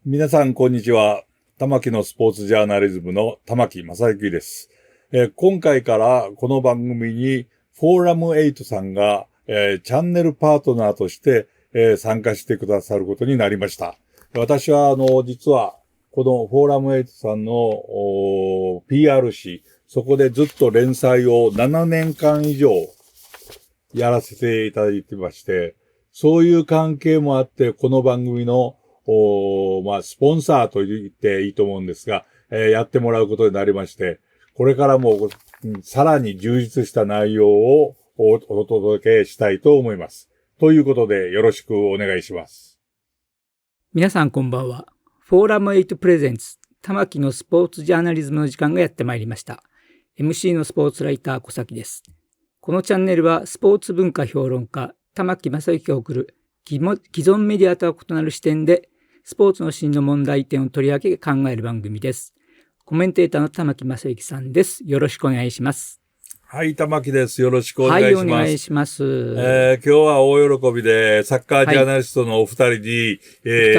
皆さん、こんにちは。玉木のスポーツジャーナリズムの玉木正幸です。今回からこの番組にフォーラム8さんが、チャンネルパートナーとして、参加してくださることになりました。私は、実は、このフォーラム8さんの PR 誌、そこでずっと連載を7年間以上やらせていただいてまして、そういう関係もあって、この番組のスポンサーと言っていいと思うんですが、やってもらうことになりまして、これからも、さらに充実した内容をお届けしたいと思います。ということで、よろしくお願いします。皆さんこんばんは。フォーラム8プレゼンツ、玉木のスポーツジャーナリズムの時間がやってまいりました。MC のスポーツライター小崎です。このチャンネルはスポーツ文化評論家、玉木正幸が送る既存メディアとは異なる視点で、スポーツの真の問題点を取り上げ考える番組です。コメンテーターの玉木正幸さんです。よろしくお願いします。はい、玉木です。よろしくお願いします。はい、お願いします。今日は大喜びでサッカージャーナリストのお二人に、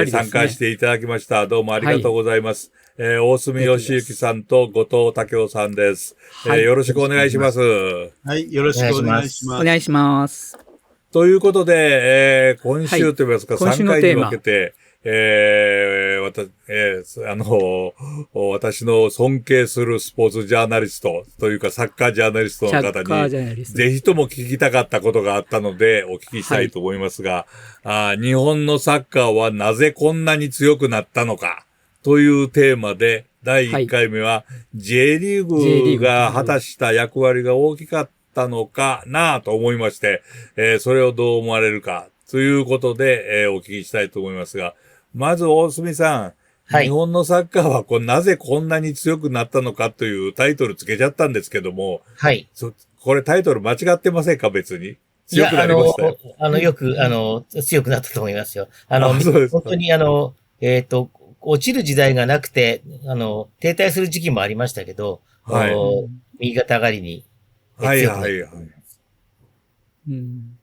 参加していただきました。どうもありがとうございます。大隅義之さんと後藤武雄さんです。よろしくお願いします。はい、よろしくお願いします。お願いします。ということで、今週といいますか、3回に分けて、私の尊敬するスポーツジャーナリストというかサッカージャーナリストの方に、ぜひとも聞きたかったことがあったので、お聞きしたいと思いますが、日本のサッカーはなぜこんなに強くなったのかというテーマで、第1回目は J リーグが果たした役割が大きかったのかなと思いまして、それをどう思われるかということで、お聞きしたいと思いますが、まず大隅さん、はい、日本のサッカーはなぜこんなに強くなったのかというタイトルつけちゃったんですけども、はい。これタイトル間違ってませんか、別に。強くなりましたよ。よく、強くなったと思いますよ。本当に落ちる時代がなくて、停滞する時期もありましたけど、はい、右肩上がりに。はいはいはい。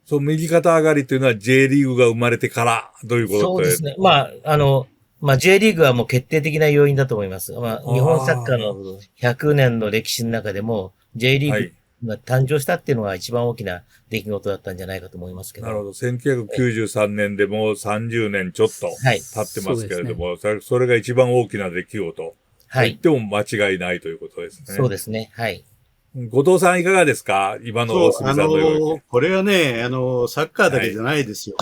そう、右肩上がりというのは J リーグが生まれてからということで。そうですね。J リーグはもう決定的な要因だと思います。日本サッカーの100年の歴史の中でも J リーグが誕生したっていうのが一番大きな出来事だったんじゃないかと思いますけど。なるほど。1993年でもう30年ちょっと経ってますけれども、それが一番大きな出来事。はい。と言っても間違いないということですね。そうですね。はい。後藤さんいかがですか？今の大隅さんのように。これはね、サッカーだけじゃないですよ。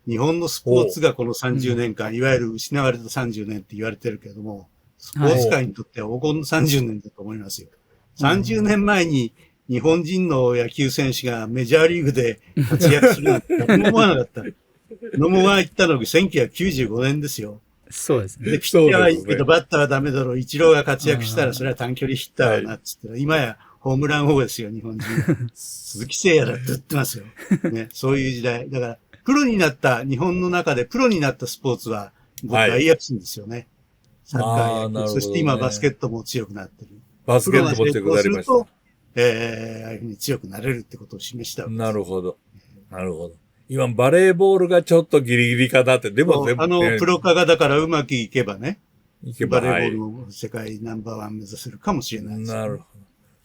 日本のスポーツがこの30年間、いわゆる失われた30年って言われてるけれども、スポーツ界にとっては黄金の30年だと思いますよ。30年前に日本人の野球選手がメジャーリーグで活躍するなんて誰も思わなかった。野茂が言ったのが1995年ですよ。そうですね。で、ピッチャーはいいけど、バッターはダメだろう。イチローが活躍したら、それは短距離ヒッターだなっつって、今やホームラン王ですよ、日本人。鈴木誠也だって言ってますよ。ね、そういう時代。だから、日本の中でプロになったスポーツは、大躍進ですよね。サッカー野球。そして今バスケットも強くなってる。バスケットも強くなりました。ああいうふうに強くなれるってことを示したわけです。なるほど。なるほど。今、バレーボールがちょっとギリギリかなって、でもプロ化がだからうまくいけばね、バレーボールの世界ナンバーワン目指せるかもしれないです、ね。なるほど。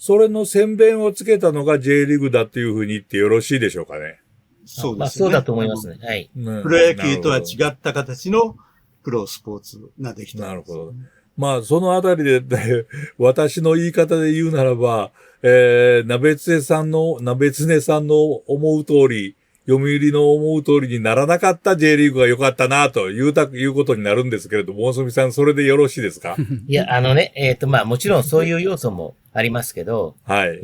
それの先鞭をつけたのが J リーグだっていうふうに言ってよろしいでしょうかね。そうですね。そうだと思いますね。はい。プロ野球とは違った形のプロスポーツができた、なるほど。そのあたりで、私の言い方で言うならば、鍋常さんの思う通り、読売の思う通りにならなかった J リーグが良かったなということになるんですけれども、大隅さん、それでよろしいですか？いや、もちろんそういう要素もありますけど、はい。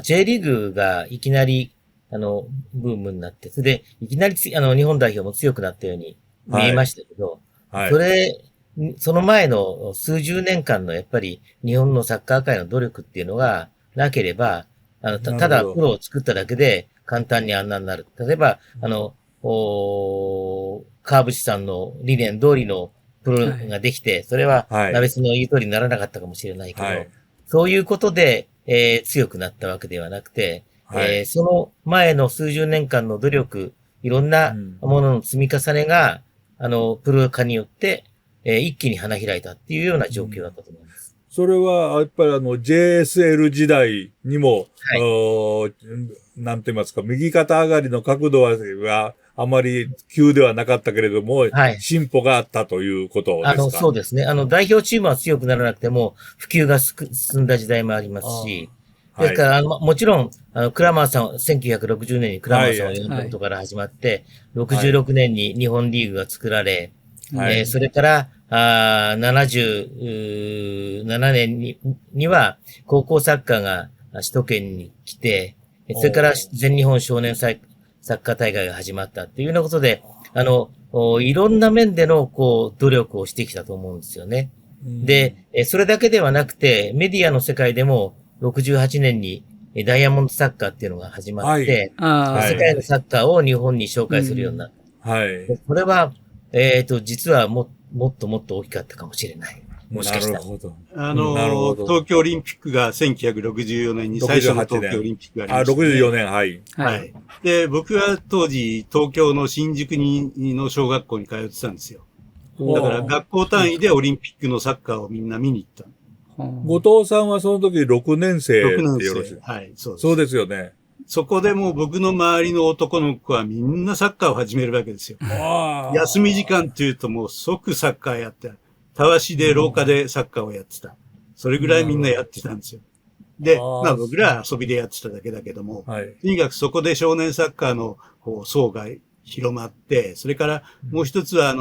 J リーグがいきなり、ブームになって、それで、いきなり日本代表も強くなったように見えましたけど、はい。その前の数十年間のやっぱり日本のサッカー界の努力っていうのがなければ、ただプロを作っただけで簡単にあんなになる。例えば、川淵さんの理念通りのプロができて、それは、鍋津の言う通りにならなかったかもしれないけど、そういうことで、強くなったわけではなくて、その前の数十年間の努力、いろんなものの積み重ねが、プロ化によって、一気に花開いたっていうような状況だったと思います。それは、やっぱりJSL 時代にも、なんて言いますか、右肩上がりの角度はあまり急ではなかったけれども、進歩があったということですか？そうですね。代表チームは強くならなくても、普及が進んだ時代もありますし、ですから、もちろん、クラマーさん、1960年にクラマーさんを呼んだことから始まって、66年に日本リーグが作られ、それから、77年には、高校サッカーが首都圏に来て、それから全日本少年サッカー大会が始まったっていうようなことで、いろんな面での、努力をしてきたと思うんですよね。で、それだけではなくて、メディアの世界でも、68年にダイヤモンドサッカーっていうのが始まって、世界のサッカーを日本に紹介するようになった。これは、実はもっと大きかったかもしれない。もしかしたら。東京オリンピックが1964年に最初の東京オリンピックがありました、ね。64年、はい。で、僕は当時、東京の新宿の小学校に通ってたんですよ。だから学校単位でオリンピックのサッカーをみんな見に行った。後藤さんはその時6年生ってよろしい？はい、そうです。そうですよね。そこでもう僕の周りの男の子はみんなサッカーを始めるわけですよ。休み時間っていうともう即サッカーやって、たわしで廊下でサッカーをやってた。それぐらいみんなやってたんですよ。で、僕らは遊びでやってただけだけども、とにかくそこで少年サッカーの層が広まって、それからもう一つは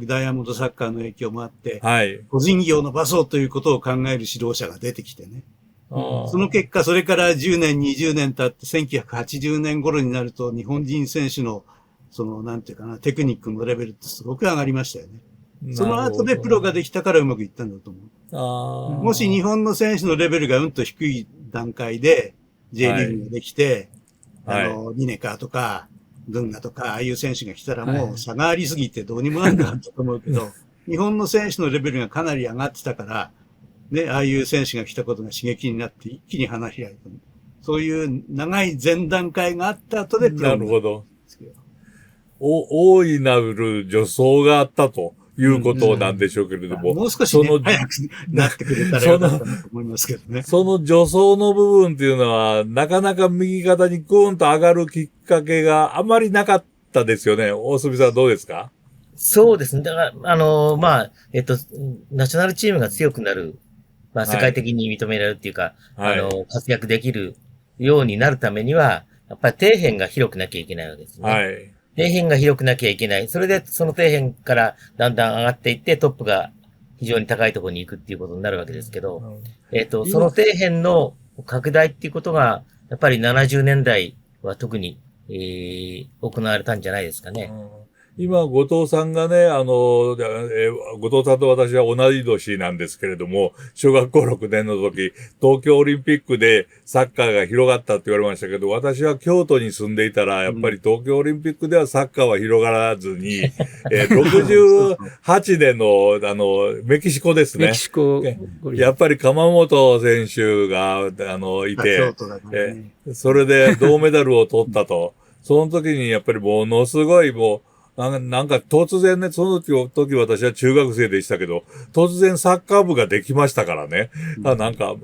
ダイヤモンドサッカーの影響もあって、個人技を伸ばそうということを考える指導者が出てきてね。その結果、それから10年、20年経って1980年頃になると日本人選手のなんていうかな、テクニックのレベルってすごく上がりましたよね。その後でプロができたからうまくいったんだと思う。もし日本の選手のレベルがうんと低い段階で J リーグができて、リネカーとか、ドゥンガとか、ああいう選手が来たらもう差がありすぎてどうにもなんなかったと思うけど、日本の選手のレベルがかなり上がってたから、ね、ああいう選手が来たことが刺激になって一気に花開いた。そういう長い前段階があった後でプロになるんですけど。大いなる助走があったということなんでしょうけれども。もう少し、ね、早くなってくれたらよかったなと思いますけどね。その助走の部分っていうのは、なかなか右肩にグーンと上がるきっかけがあまりなかったですよね。大隅さんどうですか？そうですね。だから、ナショナルチームが強くなる。世界的に認められるっていうか、活躍できるようになるためには、やっぱり底辺が広くなきゃいけないわけですね。底辺が広くなきゃいけない。それで、その底辺からだんだん上がっていって、トップが非常に高いところに行くっていうことになるわけですけど、その底辺の拡大っていうことが、やっぱり70年代は特に、行われたんじゃないですかね。今、後藤さんがね、後藤さんと私は同じ年なんですけれども、小学校6年の時、東京オリンピックでサッカーが広がったって言われましたけど、私は京都に住んでいたら、やっぱり東京オリンピックではサッカーは広がらずに、68年の、メキシコですね。メキシコ。やっぱり鎌本選手が、いて、それで銅メダルを取ったと。その時にやっぱりものすごいなんか突然ね、その時私は中学生でしたけど、突然サッカー部ができましたからね。なんか、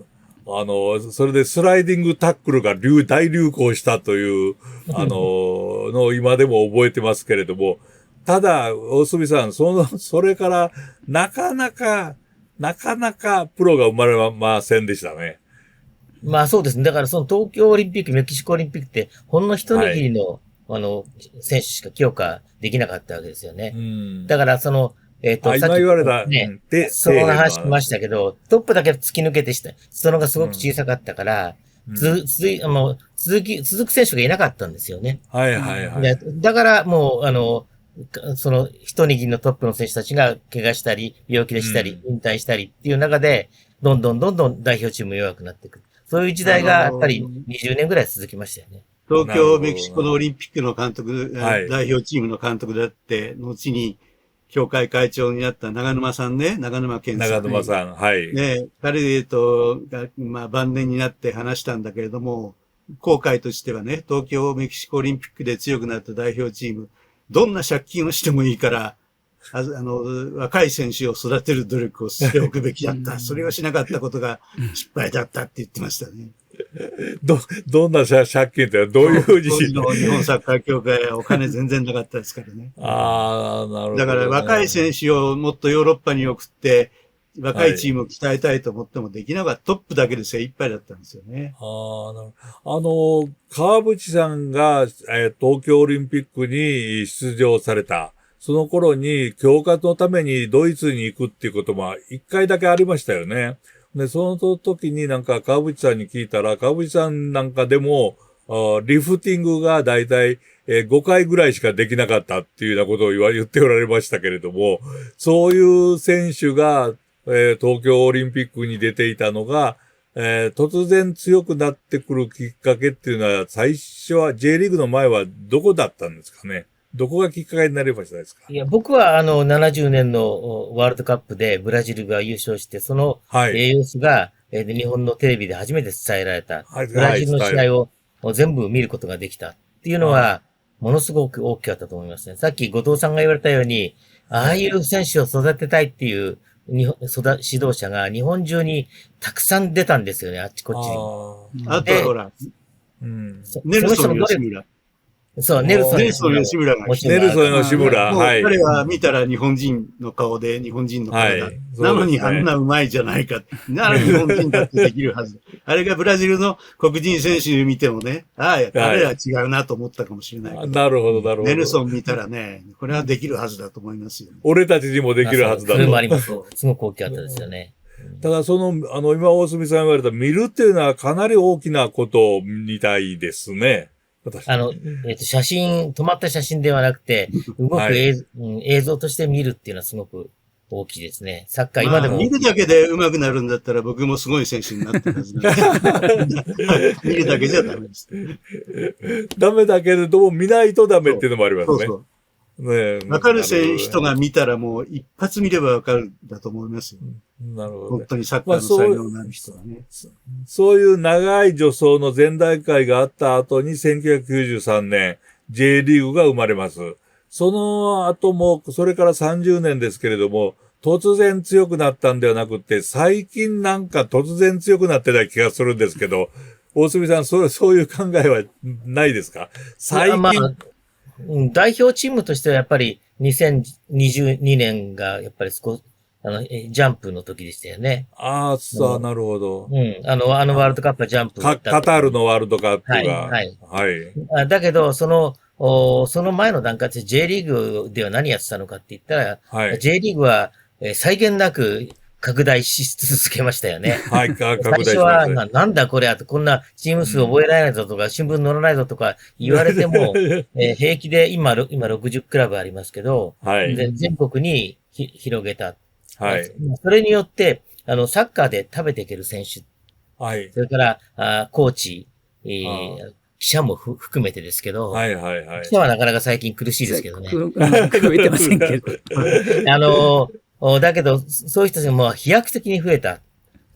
それでスライディングタックルが大流行したという、の今でも覚えてますけれども、ただ、大隅さん、それから、なかなかプロが生まれませんでしたね。そうですね。だからその東京オリンピック、メキシコオリンピックって、ほんの一握りの、選手しか強化できなかったわけですよね。だからさっき今言われた、ね、その話しましたけど、トップだけ突き抜けてした。裾野がすごく小さかったから、続く選手がいなかったんですよね。だからもう、その一握りのトップの選手たちが怪我したり、病気でしたり、引退したりっていう中で、どんどん代表チーム弱くなっていく。そういう時代がやっぱり20年ぐらい続きましたよね。東京、メキシコのオリンピックの監督、代表チームの監督であって、後に協会会長になった長沼さんね、長沼健さん。長沼さん、はい。ね、彼と、晩年になって話したんだけれども、後悔としてはね、東京、メキシコオリンピックで強くなった代表チーム、どんな借金をしてもいいから、若い選手を育てる努力をしておくべきだった。それをしなかったことが失敗だったって言ってましたね。どんな借金ってどういうふうに当時の日本サッカー協会はお金全然なかったですからね。ああ、なるほど、ね。だから若い選手をもっとヨーロッパに送って、若いチームを鍛えたいと思ってもできなかった。トップだけで精一杯だったんですよね。川淵さんが、東京オリンピックに出場された。その頃に強化のためにドイツに行くっていうことも一回だけありましたよね。で、その時になんか川淵さんに聞いたら、川淵さんなんかでも、リフティングがだいたい5回ぐらいしかできなかったっていうようなことを言っておられましたけれども、そういう選手が、東京オリンピックに出ていたのが、突然強くなってくるきっかけっていうのは、最初は J リーグの前はどこだったんですかね。どこがきっかけになりましたですか？いや、僕は70年のワールドカップでブラジルが優勝して、その、様子が、日本のテレビで初めて伝えられた。ブラジルの試合を全部見ることができたっていうのは、ものすごく大きかったと思いますね。さっき後藤さんが言われたように、ああいう選手を育てたいっていう指導者が日本中にたくさん出たんですよね、あっちこっちに。あとはほら、ネルソン吉村。そう、ネルソン吉村が来て。ネルソン吉村。はい。彼は見たら日本人の顔で日本人の顔だ。なのにあんな上手いじゃないか。なら日本人だってできるはず。あれがブラジルの黒人選手見てもね、あれは違うなと思ったかもしれないけど。なるほど、なるほど。ネルソン見たらね、これはできるはずだと思いますよ、ね。俺たちにもできるはずだと。それもあります。すごく大きかったですよね。ただ今大隅さん言われた見るっていうのはかなり大きなことみたいですね。写真、止まった写真ではなくて、動く映像として見るっていうのはすごく大きいですね。サッカー今でも。見るだけで上手くなるんだったら僕もすごい選手になってるはずなんです見るだけじゃダメです。ダメだけれども見ないとダメっていうのもありますね。そうわかる人が見たらもう一発見ればわかるんだと思いますよ。なるほど、本当にサッカーの才能のある人はね。そういう長い助走の前代会があった後に1993年 J リーグが生まれます。その後も、それから30年ですけれども、突然強くなったんではなくて、最近なんか突然強くなってない気がするんですけど、大隅さん、そういう考えはないですか？最近。代表チームとしてはやっぱり2022年がやっぱりジャンプの時でしたよね。ああ、さあ、なるほど。ワールドカップはジャンプカタールのワールドカップが。はい。だけど、その前の段階で J リーグでは何やってたのかって言ったら、J リーグは際限なく拡大し続けましたよね。はい、拡大しました。最初は、なんだこれこんなチーム数覚えられないぞとか、新聞載らないぞとか言われても、平気で今60クラブありますけど、全国に広げた。それによって、サッカーで食べていける選手。それから、コーチ、記者も含めてですけど、記者はなかなか最近苦しいですけどね。増えてませんけど。だけど、そういう人たちがもう飛躍的に増えた。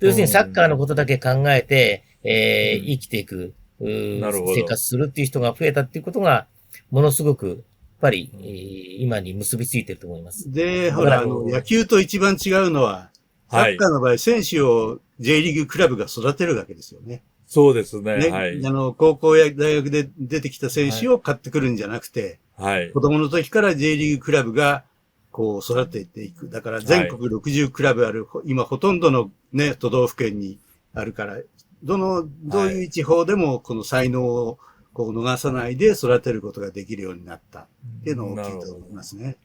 要するにサッカーのことだけ考えて、生きていく、生活するっていう人が増えたっていうことが、ものすごく、やっぱり、今に結びついてると思います。で、ほら、野球と一番違うのは、サッカーの場合、選手を J リーグクラブが育てるわけですよね。そうですね。高校や大学で出てきた選手を買ってくるんじゃなくて、子供の時から J リーグクラブが、こう育てていく。だから全国60クラブある、今ほとんどのね、都道府県にあるから、どういう地方でもこの才能をこう逃さないで育てることができるようになったっていうのが大きいと思いますね。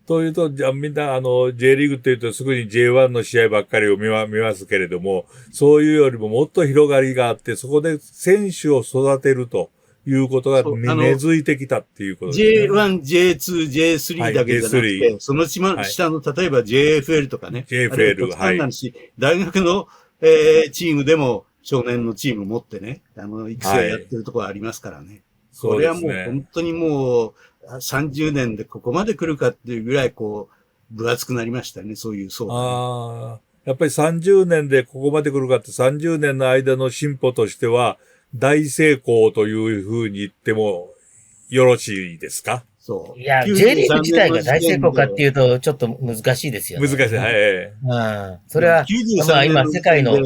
というと、じゃあみんなJ リーグっていうとすぐに J1 の試合ばっかりを見ますけれども、そういうよりももっと広がりがあって、そこで選手を育てると。いうことが根付いてきたっていうことですね。J1、J2、J3 だけじゃなくて、その下の、例えば JFL とかね。JFL、はい。大学の、チームでも少年のチーム持ってね、育成やってるところありますからね。これはもう本当にもう30年でここまで来るかっていうぐらいこう、分厚くなりましたね、そういう層が。やっぱり30年でここまで来るかって30年の間の進歩としては、大成功というふうに言ってもよろしいですか？そう。いや、J リーグ自体が大成功かっていうと、ちょっと難しいですよね。難しい。はい。うん。それは、まあ今、世界の、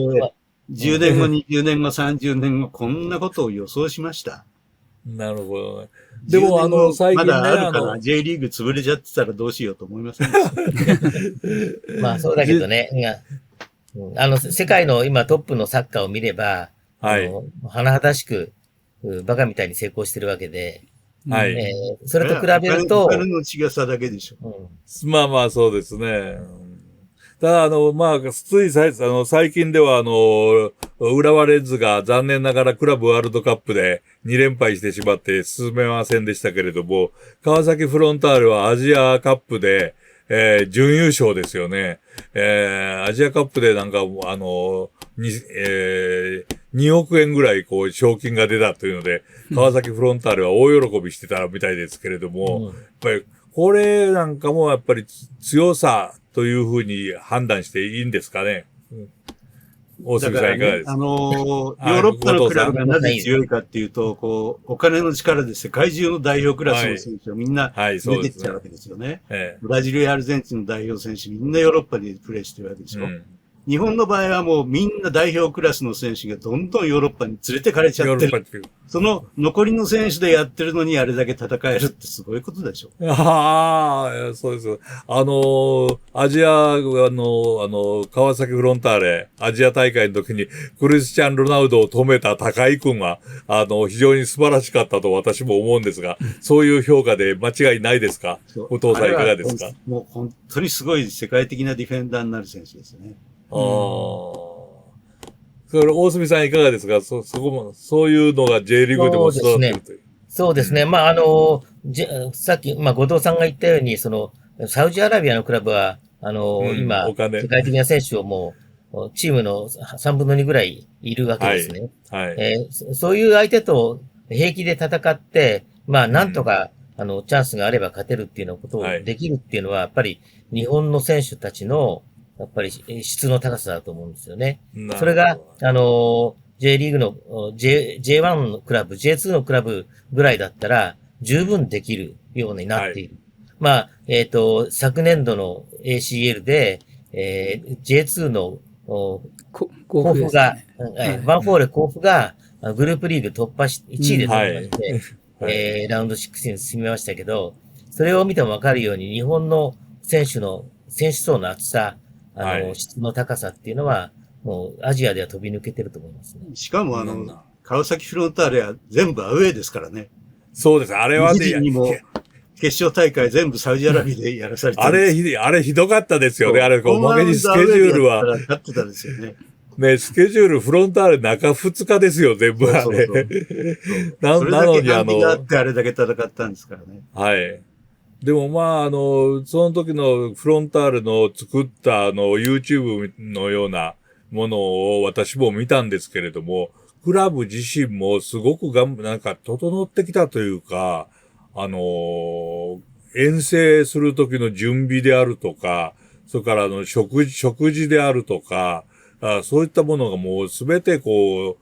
10年後、20年後、30年後、こんなことを予想しました。なるほどね。でも、最近ね、まだあるかな、J リーグ潰れちゃってたらどうしようと思いませんでした。まあ、そうだけどね。世界の今トップのサッカーを見れば、はい。甚だしく、バカみたいに成功してるわけで、はい。それと比べると、お金の違さだけでしょ。まあまあ、そうですね。ただ、まあ、最近では、浦和レッズが残念ながらクラブワールドカップで2連敗してしまって進めませんでしたけれども、川崎フロンターレはアジアカップで、準優勝ですよね。アジアカップでなんか、2億円ぐらい、賞金が出たというので、川崎フロンターレは大喜びしてたみたいですけれども、やっぱり、これなんかもやっぱり強さというふうに判断していいんですかね。大杉さんいかがですか？ヨーロッパのクラブがなぜ強いかっていうと、お金の力で世界中の代表クラスの選手がみんな出てきちゃうわけですよね。ブラジルやアルゼンチンの代表選手みんなヨーロッパでプレーしてるわけでしょ。日本の場合はもうみんな代表クラスの選手がどんどんヨーロッパに連れてかれちゃってる。その残りの選手でやってるのにあれだけ戦えるってすごいことでしょ。ああ、そうです。アジア川崎フロンターレ、アジア大会の時にクリスチャン・ロナウドを止めた高井君は、非常に素晴らしかったと私も思うんですが、そういう評価で間違いないですか？お父さんいかがですか？もう本当にすごい世界的なディフェンダーになる選手ですね。それ、大隅さんいかがですか？そういうのが J リーグでも育ってるという。そうですね。まあ、さっき、まあ、後藤さんが言ったように、サウジアラビアのクラブは、今、世界的な選手をもう、チームの3分の2ぐらいいるわけですね。そういう相手と平気で戦って、まあ、なんとか、チャンスがあれば勝てるっていうようなことをできるっていうのは、やっぱり、日本の選手たちの、やっぱり質の高さだと思うんですよね。それが、J リーグの J1 のクラブ、J2 のクラブぐらいだったら、十分できるようになっている。まあ、昨年度の ACL で、J2 の甲府が、ワンフォーレ甲府がグループリーグ突破し、1位で突破して、ラウンド6に進みましたけど、それを見てもわかるように、日本の選手層の厚さ、質の高さっていうのは、もうアジアでは飛び抜けてると思いますね。しかも川崎フロンターレは全部アウェーですからね。そうです。あれはね、にも決勝大会全部サウジアラビアでやらされてる。あれひどかったですよね。あれ、おまけにスケジュールは。勝ってたですよね。ね、スケジュールフロンターレ中2日ですよ、全部あれ。なのにあってあれだけ戦ったんですからね。はい。でもまあ、その時のフロンターレの作ったYouTube のようなものを私も見たんですけれども、クラブ自身もすごくなんか整ってきたというか、遠征する時の準備であるとか、それから食事であるとか、そういったものがもうすべて当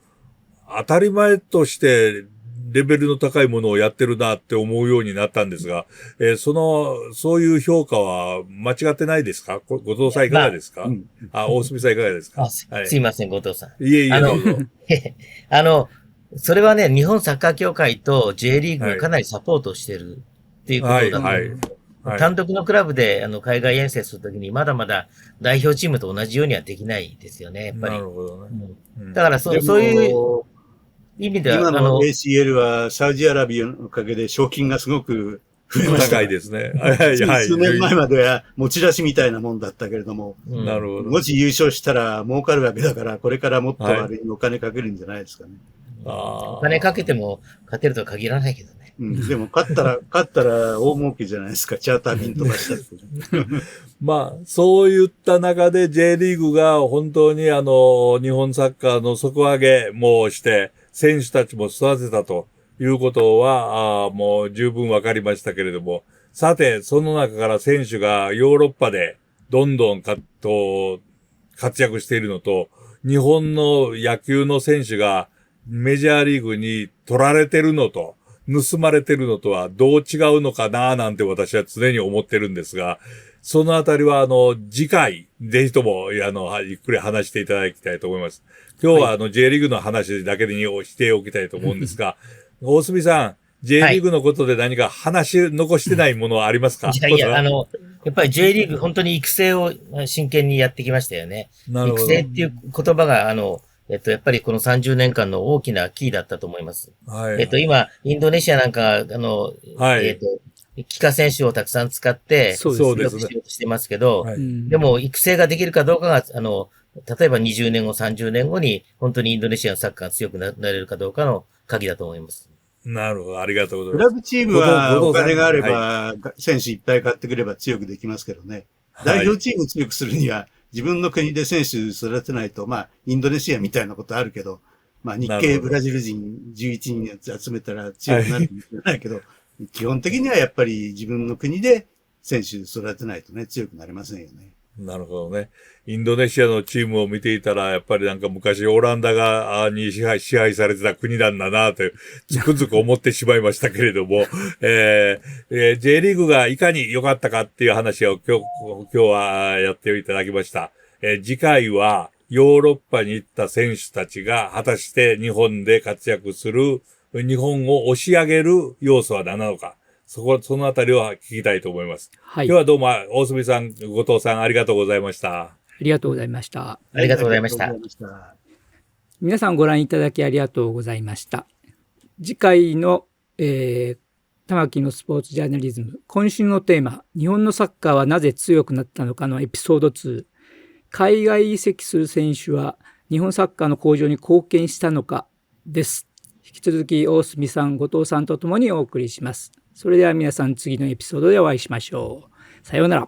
たり前としてレベルの高いものをやってるなって思うようになったんですが、そういう評価は間違ってないですか？後藤さんいかがですか？大隅さんいかがですか？すいません、後藤さん。いえ、どうぞ。それはね、日本サッカー協会と J リーグがかなりサポートしてるっていうことだと思う。単独のクラブで海外遠征するときにまだまだ代表チームと同じようにはできないですよね、やっぱり。なるほどね。だからそういう意味では、今の ACL はサウジアラビアのおかげで賞金がすごく増えました。高いですね。数年前までは持ち出しみたいなもんだったけれども、なるほど。もし優勝したら儲かるわけだから、これからもっとあれにお金かけるんじゃないですかね。お金かけても勝てるとは限らないけどね。でも勝ったら大儲けじゃないですか。チャーター便飛ばしたって。まあ、そういった中で J リーグが本当に日本サッカーの底上げもして、選手たちも育てたということは、もう十分わかりましたけれども、さて、その中から選手がヨーロッパでどんどん活躍しているのと、日本の野球の選手がメジャーリーグに取られてるのと、盗まれてるのとはどう違うのかななんて私は常に思ってるんですが、そのあたりは次回、ぜひとも、ゆっくり話していただきたいと思います。今日はJ リーグの話だけにしておきたいと思うんですが、大隅さん、J リーグのことで何か話残してないものはありますか？いや、やっぱり J リーグ本当に育成を真剣にやってきましたよね。なるほど。育成っていう言葉が、やっぱりこの30年間の大きなキーだったと思います。はい。今、インドネシアなんか、はい。帰化選手をたくさん使って、そうですね。しようとしてますけど、はい、でも育成ができるかどうかが、例えば20年後、30年後に、本当にインドネシアのサッカーが強くなれるかどうかの鍵だと思います。なるほど。ありがとうございます。クラブチームはお金があれば、選手いっぱい買ってくれば強くできますけどね。代表チームを強くするには、自分の国で選手育てないと、インドネシアみたいなことあるけど、日系ブラジル人11人集めたら強くなるかもしれないけど、基本的にはやっぱり自分の国で選手育てないとね、強くなれませんよね。なるほどね。インドネシアのチームを見ていたら、やっぱりなんか昔オランダに支配されてた国なんだなと、つくづく思ってしまいましたけれども、J リーグがいかに良かったかっていう話を今日はやっていただきました。次回はヨーロッパに行った選手たちが果たして日本で活躍する、日本を押し上げる要素は何なのか。そのあたりを聞きたいと思います。はい。今日はどうも、大隅さん、後藤さん、ありがとうございました。ありがとうございました。ありがとうございました。皆さんご覧いただきありがとうございました。次回の、玉木のスポーツジャーナリズム、今週のテーマ、日本のサッカーはなぜ強くなったのかのエピソード2、海外移籍する選手は日本サッカーの向上に貢献したのかです。引き続き大隅さん、後藤さんとともにお送りします。それでは皆さん次のエピソードでお会いしましょう。さようなら。